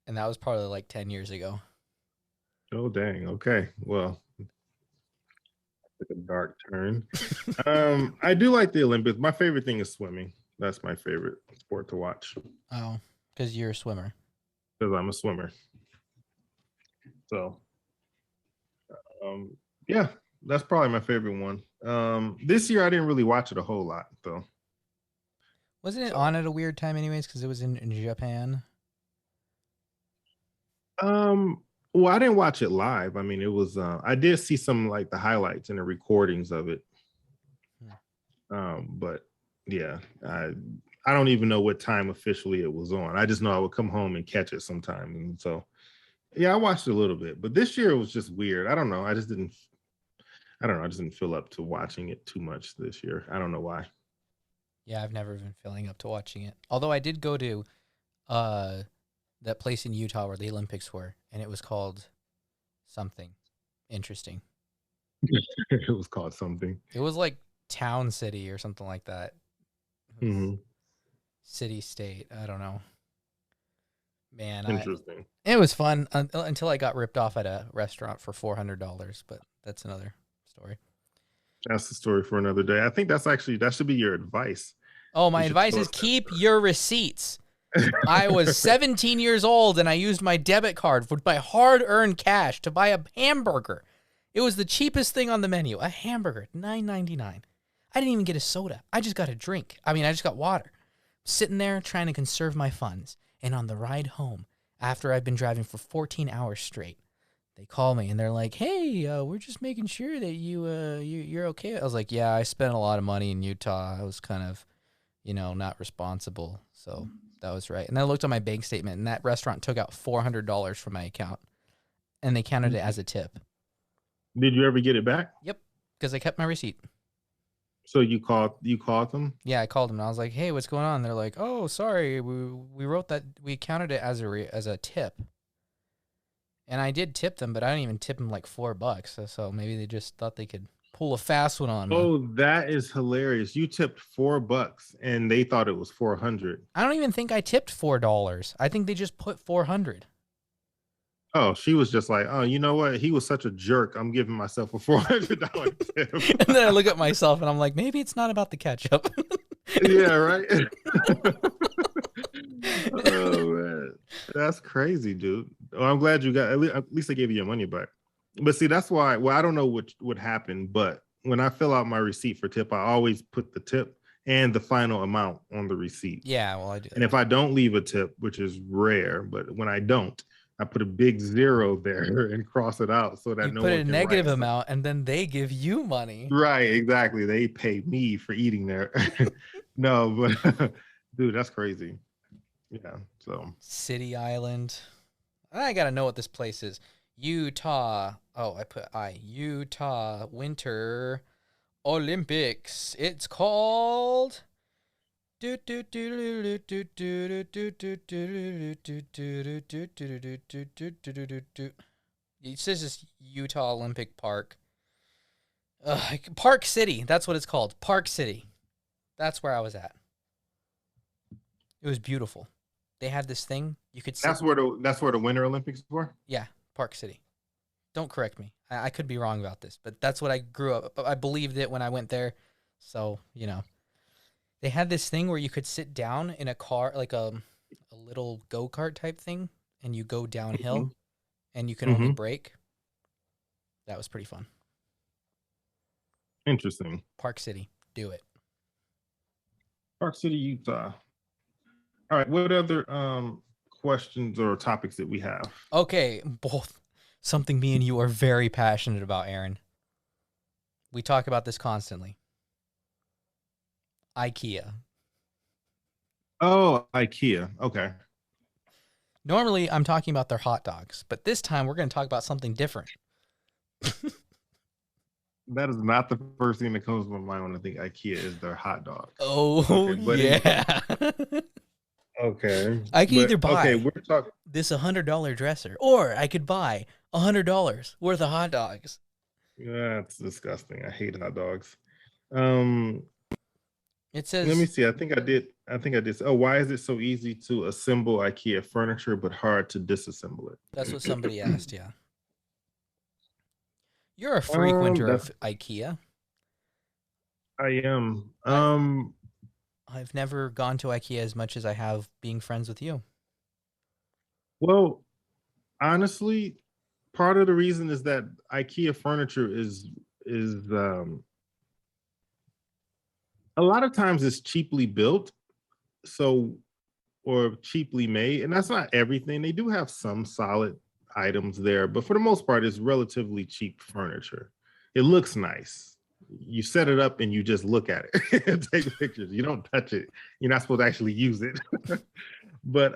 And that was probably like 10 years ago. Oh dang. Okay. Well, took a dark turn. I do like the Olympics. My favorite thing is swimming. That's my favorite sport to watch Oh, because you're a swimmer. because I'm a swimmer. So, yeah, that's probably my favorite one. This year I didn't really watch it a whole lot though. Wasn't it So, on at a weird time, anyways? Because it was in Japan. well, I didn't watch it live. I mean, it was. I did see some like the highlights and the recordings of it. But yeah, I don't even know what time officially it was on. I just know I would come home and catch it sometime, and so yeah, I watched it a little bit. But this year it was just weird. I don't know. I just didn't. I don't know. I just didn't feel up to watching it too much this year. I don't know why. Yeah, I've never been feeling up to watching it. Although I did go to uh, that place in Utah where the Olympics were, and it was called something interesting. It was called something. It was like Town City or something like that. Mm-hmm. City State. I don't know. Man, Interesting. it was fun until I got ripped off at a restaurant for $400, but that's another story. That's the story for another day. I think that should be your advice. Oh, my You should advice tell is us keep your receipts. I was 17 years old and I used my debit card with my hard-earned cash to buy a hamburger. It was the cheapest thing on the menu, a hamburger, $9.99. I didn't even get a soda. I just got a drink. I just got water. Sitting there trying to conserve my funds. And on the ride home, after I've been driving for 14 hours straight, they call me and they're like, "Hey, we're just making sure that you're okay." I was like, "Yeah, I spent a lot of money in Utah. I was kind of, not responsible." So that was right. And I looked on my bank statement, and that restaurant took out $400 from my account, and they counted it as a tip. Did you ever get it back? Yep, because I kept my receipt. So you called them? Yeah, I called them and I was like, "Hey, what's going on?" They're like, "Oh, sorry, we wrote that we counted it as a tip." And I did tip them, but I didn't even tip them like $4. So maybe they just thought they could pull a fast one on me. Oh, that is hilarious. You tipped $4 and they thought it was 400. I don't even think I tipped $4. I think they just put 400. Oh, she was just like, "Oh, you know what? He was such a jerk. I'm giving myself a $400 tip." And then I look at myself and I'm like, maybe it's not about the ketchup. Yeah, right. Oh man, that's crazy, dude. Well, I'm glad you got at least they gave you your money back. But see, that's why. Well, I don't know what would happen, but when I fill out my receipt for tip, I always put the tip and the final amount on the receipt. Yeah, well, I do. And if I don't leave a tip, which is rare, but when I don't, I put a big 0 there and cross it out so that You no put one a can negative write. amount, and then they give you money. Right, exactly. They pay me for eating there. No, but dude, that's crazy. Yeah. So City Island. I gotta know what this place is. Utah. Oh, Utah Winter Olympics. It's called. It says it's Utah Olympic Park. Park City. That's what it's called. Park City. That's where I was at. It was beautiful. They had this thing you could sit. that's where the Winter Olympics were. Yeah, Park City. Don't correct me. I could be wrong about this, but that's what I grew up. I believed it when I went there. So, they had this thing where you could sit down in a car, like a little go-kart type thing, and you go downhill, Mhm. and you can only brake. That was pretty fun. Interesting. Park City. Do it. Park City, Utah. All right. What other questions or topics that we have? Okay, both something me and you are very passionate about, Aaron. We talk about this constantly. Ikea. Oh, Ikea. Okay. Normally, I'm talking about their hot dogs, but this time we're going to talk about something different. That is not the first thing that comes to my mind when I think Ikea is their hot dog. Oh, Okay, yeah. Okay. I can either buy we're talking this $100 dresser, or I could buy $100 worth of hot dogs. That's disgusting. I hate hot dogs. It Let says, me see. I think I did. Oh, why is it so easy to assemble IKEA furniture but hard to disassemble it? that's what somebody asked, yeah. You're a frequenter of Ikea. I am. I've never gone to Ikea as much as I have being friends with you. Well, honestly, part of the reason is that IKEA furniture is a lot of times it's cheaply built, so or cheaply made, and that's not everything. They do have some solid items there, but for the most part, it's relatively cheap furniture. It looks nice. You set it up and you just look at it and take pictures. You don't touch it. You're not supposed to actually use it. But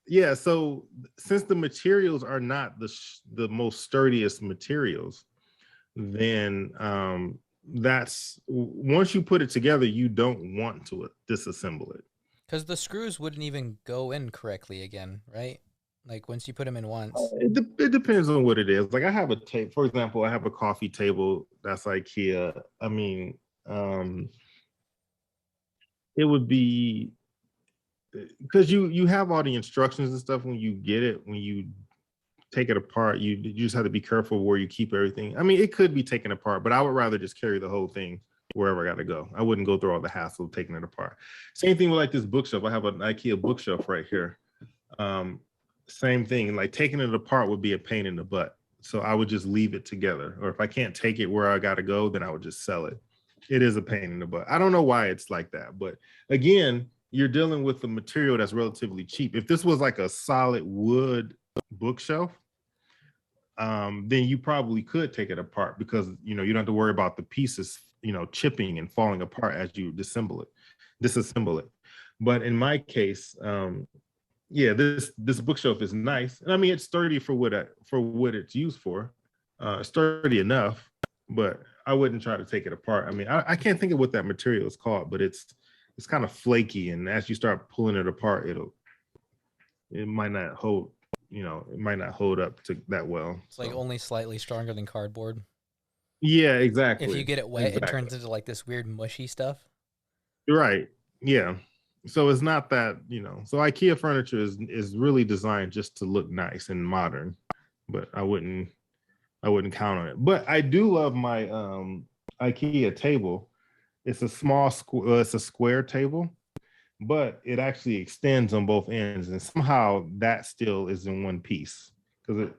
yeah, so since the materials are not the most sturdiest materials, then that's once you put it together, you don't want to disassemble it. Because the screws wouldn't even go in correctly again, right? Like once you put them in once. It depends on what it is. Like I have a table, for example, I have a coffee table that's IKEA. I mean, it would be because you have all the instructions and stuff when you get it, when you take it apart. You just have to be careful where you keep everything. I mean, it could be taken apart, but I would rather just carry the whole thing wherever I got to go. I wouldn't go through all the hassle of taking it apart. Same thing with like this bookshelf. I have an IKEA bookshelf right here. Same thing. Like taking it apart would be a pain in the butt. So I would just leave it together. Or if I can't take it where I got to go, then I would just sell it. It is a pain in the butt. I don't know why it's like that, but again, you're dealing with the material that's relatively cheap. If this was like a solid wood bookshelf, then you probably could take it apart because you don't have to worry about the pieces, chipping and falling apart as you disassemble it. But in my case, yeah, this bookshelf is nice, and I mean it's sturdy for what it's used for. Sturdy enough, but I wouldn't try to take it apart. I mean, I can't think of what that material is called, but it's kind of flaky, and as you start pulling it apart, it might not hold. It might not hold up to that well. It's like only slightly stronger than cardboard. Yeah, exactly. If you get it wet, it turns into like this weird mushy stuff. You're right. Yeah. So it's not that, so IKEA furniture is really designed just to look nice and modern, but I wouldn't count on it. But I do love my IKEA table. It's a it's a square table, but it actually extends on both ends, and somehow that still is in one piece. Because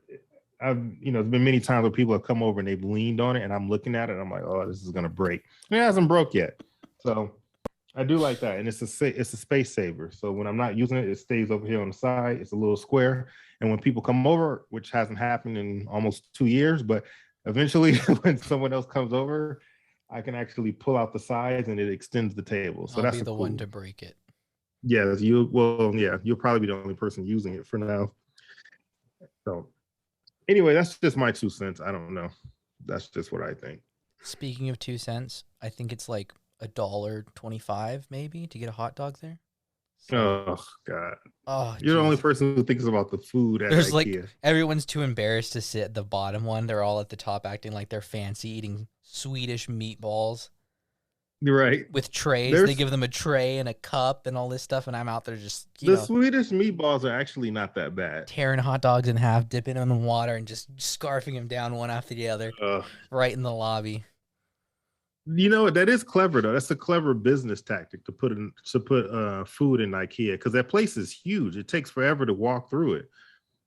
there's been many times where people have come over and they've leaned on it, and I'm looking at it, and I'm like, oh, this is gonna break. And it hasn't broke yet, so I do like that, and it's a space saver. So when I'm not using it, it stays over here on the side. It's a little square, and when people come over, which hasn't happened in almost 2 years, but eventually when someone else comes over, I can actually pull out the sides and it extends the table. So I'll be the one to break it. Yeah, you'll probably be the only person using it for now. So anyway, that's just my 2 cents. I don't know. That's just what I think. Speaking of 2 cents, I think it's like $1.25 maybe to get a hot dog there. So, oh God! Oh, you're the only person who thinks about the food at There's IKEA. Like everyone's too embarrassed to sit at the bottom one. They're all at the top acting like they're fancy, eating Swedish meatballs. Right. With trays. They give them a tray and a cup and all this stuff, and I'm out there just Swedish meatballs are actually not that bad. Tearing hot dogs in half, dipping them in water, and just scarfing them down one after the other, right in the lobby. That is clever though. That's a clever business tactic to put food in IKEA, because that place is huge. It takes forever to walk through it.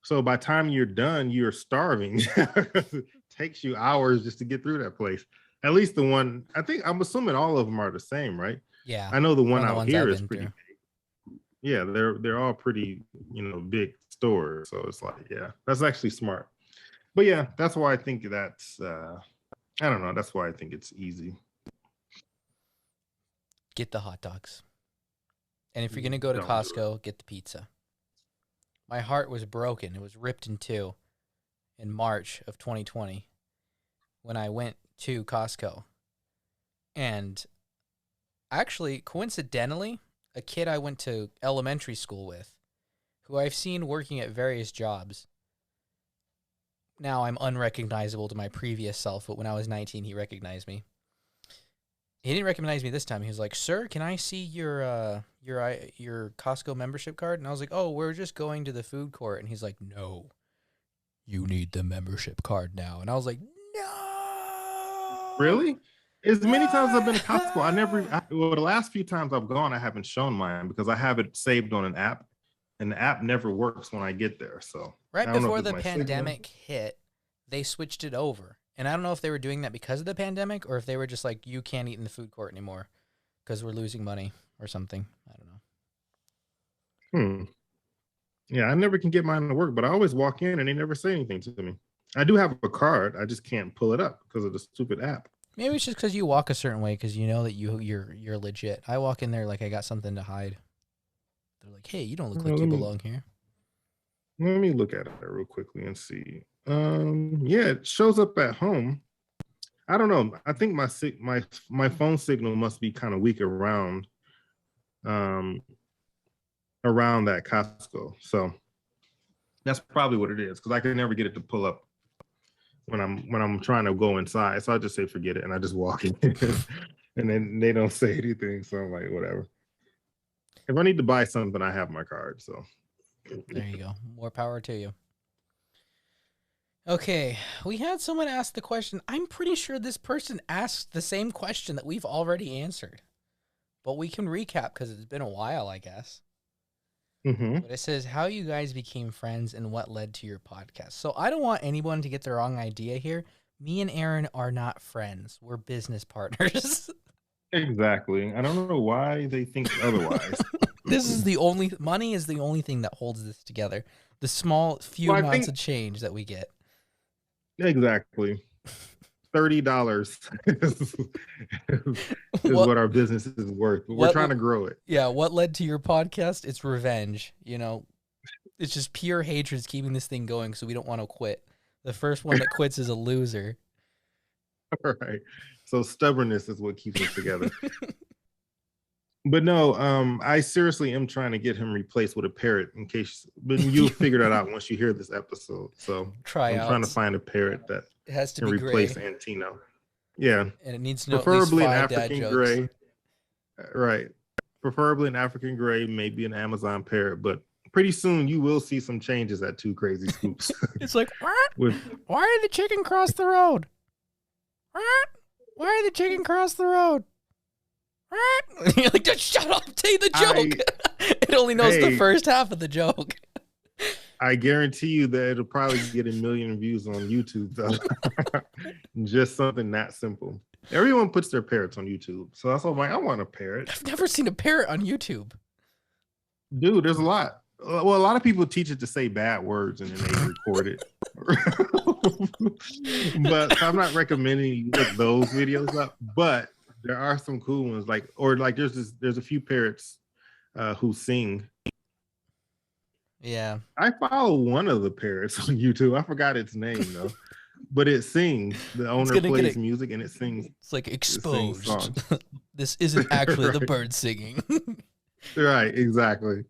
So by the time you're done, you're starving. It takes you hours just to get through that place. At least the one, I'm assuming all of them are the same, right? Yeah. I know the one out here is pretty big. Yeah, they're all pretty, big stores. So it's like, yeah, that's actually smart. But yeah, that's why I think that's I don't know. That's why I think it's easy. Get the hot dogs. And if you're going to go to Costco, get the pizza. My heart was broken. It was ripped in two in March of 2020 when I went to Costco. And actually, coincidentally, a kid I went to elementary school with, who I've seen working at various jobs. Now I'm unrecognizable to my previous self, but when I was 19, he recognized me. He didn't recognize me this time. He was like, "Sir, can I see your Costco membership card?" And I was like, "Oh, we're just going to the food court." And he's like, "No, you need the membership card now." And I was like, "No." Really? As many times as I've been to Costco, the last few times I've gone, I haven't shown mine because I have it saved on an app, and the app never works when I get there. So right before the pandemic hit, they switched it over. And I don't know if they were doing that because of the pandemic or if they were just like, you can't eat in the food court anymore because we're losing money or something. I don't know. Yeah, I never can get mine to work, but I always walk in and they never say anything to me. I do have a card. I just can't pull it up because of the stupid app. Maybe it's just because you walk a certain way because you know that you're legit. I walk in there like I got something to hide. They're like, hey, you don't look like you belong here. Let me look at it real quickly and see. Yeah, it shows up at home. I don't know. I think my phone signal must be kind of weak around that Costco. So that's probably what it is, because I can never get it to pull up when I'm trying to go inside. So I just say forget it and I just walk in. And then they don't say anything. So I'm like, whatever. If I need to buy something, I have my card. So there you go. More power to you. Okay, we had someone ask the question. I'm pretty sure this person asked the same question that we've already answered, but we can recap because it's been a while, I guess. Mm-hmm. But it says how you guys became friends and what led to your podcast. So I don't want anyone to get the wrong idea here. Me and Aaron are not friends. We're business partners. Exactly. I don't know why they think otherwise. This is the only money is the only thing that holds this together. The small few Well, I amounts think of change that we get. exactly $30 is What what our business is worth, but we're what trying to grow it. yeah, what led to your podcast? It's revenge, you know. It's just pure hatred is keeping this thing going, so we don't want to quit. The first one that quits is a loser. All right. So stubbornness is what keeps us together. But no, I seriously am trying to get him replaced with a parrot in case, but you'll figure that out once you hear this episode. So I'm trying to Tryouts. find a parrot that It has to can be replace gray, Antino. Yeah, and it needs to know at least preferably an 5 dad African jokes. gray. Right. Preferably an African gray, maybe an Amazon parrot, but pretty soon you will see some changes at Two Crazy Scoops. It's like, what? With Why did the chicken cross the road? What? Why did the chicken cross the road? What? You're like, just shut up, say the joke. It only knows the first half of the joke. I guarantee you that it'll probably get 1 million views on YouTube, though. Just something that simple. Everyone puts their parrots on YouTube, so that's why I'm like, I want a parrot. I've never seen a parrot on YouTube. Dude, there's a lot. Well, a lot of people teach it to say bad words and then they record it. But I'm not recommending you look those videos up. But there are some cool ones, like there's a few parrots who sing. Yeah. I follow one of the parrots on YouTube. I forgot its name though. But it sings. The owner plays music and it sings. It's like exposed. This isn't actually right. the bird singing. Right, exactly.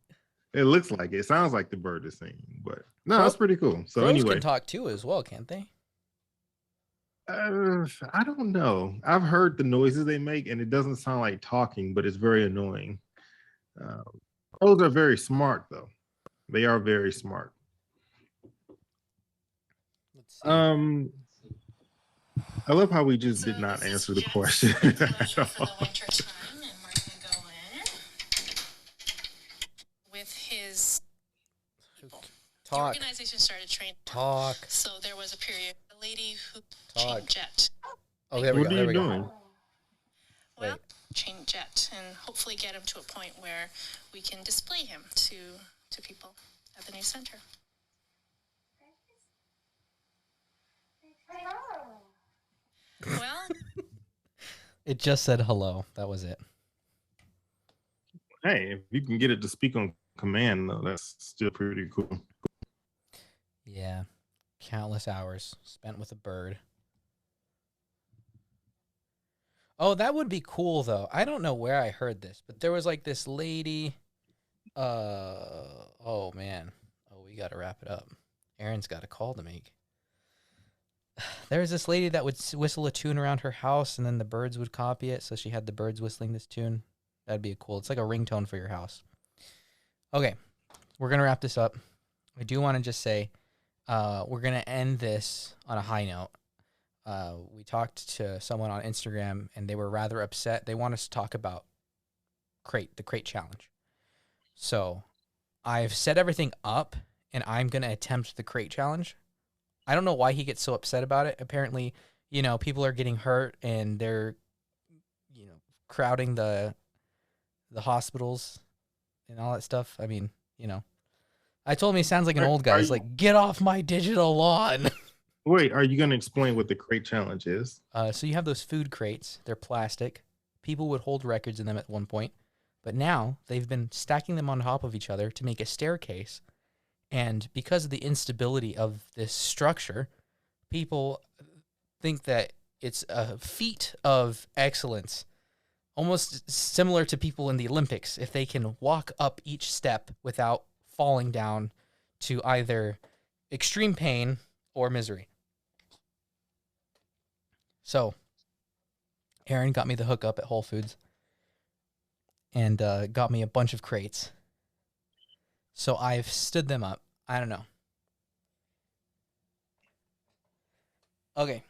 It looks like it sounds like the bird is singing, but no, that's pretty cool. So Crows anyway, can talk too as well, can't they? I don't know. I've heard the noises they make, and it doesn't sound like talking, but it's very annoying. Crows are very smart, though. They are very smart. Let's see. I love how we just did not answer the question. With his people. Talk. The organization started training. Talk. So there was a period, a lady who Talk. chained jet. Oh, there we what go. are you doing? Well, chain jet, and hopefully get him to a point where we can display him to people at the new center. Well, It just said hello. That was it. Hey, if you can get it to speak on command, though, that's still pretty cool. Yeah. Countless hours spent with a bird. Oh, that would be cool, though. I don't know where I heard this, but there was like this lady. Oh, man. Oh, we got to wrap it up. Aaron's got a call to make. There was this lady that would whistle a tune around her house, and then the birds would copy it. So she had the birds whistling this tune. That'd be cool. It's like a ringtone for your house. Okay, we're going to wrap this up. I do want to just say we're going to end this on a high note. We talked to someone on Instagram, and they were rather upset. They want us to talk about the crate challenge. So I've set everything up, and I'm going to attempt the crate challenge. I don't know why he gets so upset about it. Apparently, people are getting hurt, and they're, crowding the hospitals and all that stuff. I mean, I told him he sounds like an old guy. He's like, get off my digital lawn. Wait, are you going to explain what the crate challenge is? So you have those food crates. They're plastic. People would hold records in them at one point. But now they've been stacking them on top of each other to make a staircase. And because of the instability of this structure, people think that it's a feat of excellence, almost similar to people in the Olympics, if they can walk up each step without falling down to either extreme pain or misery. So, Aaron got me the hookup at Whole Foods and got me a bunch of crates. So I've stood them up. I don't know. Okay.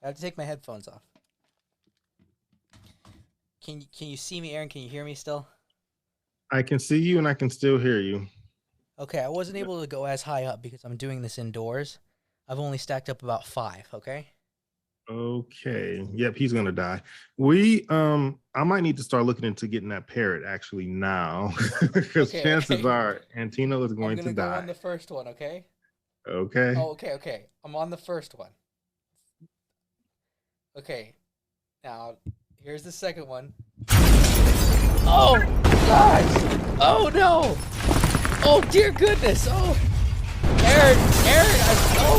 I have to take my headphones off. Can you see me, Aaron? Can you hear me still? I can see you and I can still hear you. Okay, I wasn't able to go as high up because I'm doing this indoors. I've only stacked up about 5, okay? Okay. Yep, he's gonna die. I might need to start looking into getting that parrot actually now. Because chances are Antino is going to die. I'm gonna go on the first one, okay? Okay. Oh, okay. I'm on the first one. Okay. Now, here's the second one. Oh, gosh! Oh, no! Oh, dear goodness! Oh! Aaron!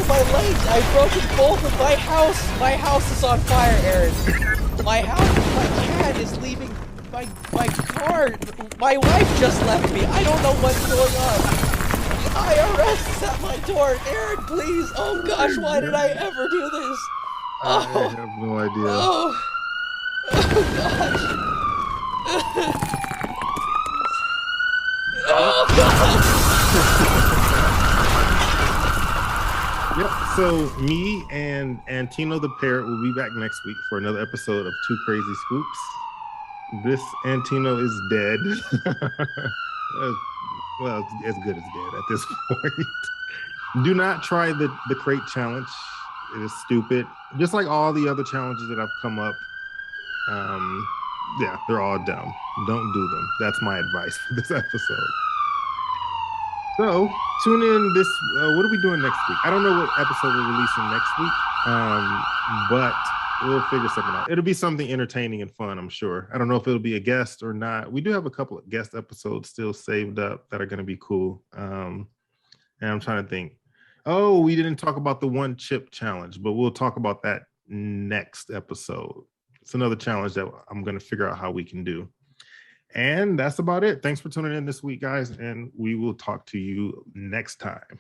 My legs! I've broken both of my house! My house is on fire, Aaron! My cat is leaving my car! My wife just left me! I don't know what's going on! IRS is at my door! Aaron, please! Oh gosh, why did I ever do this? I have no idea. Oh gosh! Oh gosh! Yep. So me and Antino the parrot will be back next week for another episode of Two Crazy Scoops. This Antino is dead. Well, as good as dead at this point. Do not try the crate challenge. It is stupid. Just like all the other challenges that have come up. Yeah, they're all dumb. Don't do them. That's my advice for this episode. So tune in this. What are we doing next week? I don't know what episode we're releasing next week, but we'll figure something out. It'll be something entertaining and fun, I'm sure. I don't know if it'll be a guest or not. We do have a couple of guest episodes still saved up that are going to be cool. And I'm trying to think. Oh, we didn't talk about the 1 chip challenge, but we'll talk about that next episode. It's another challenge that I'm going to figure out how we can do. And that's about it. Thanks for tuning in this week, guys, and we will talk to you next time.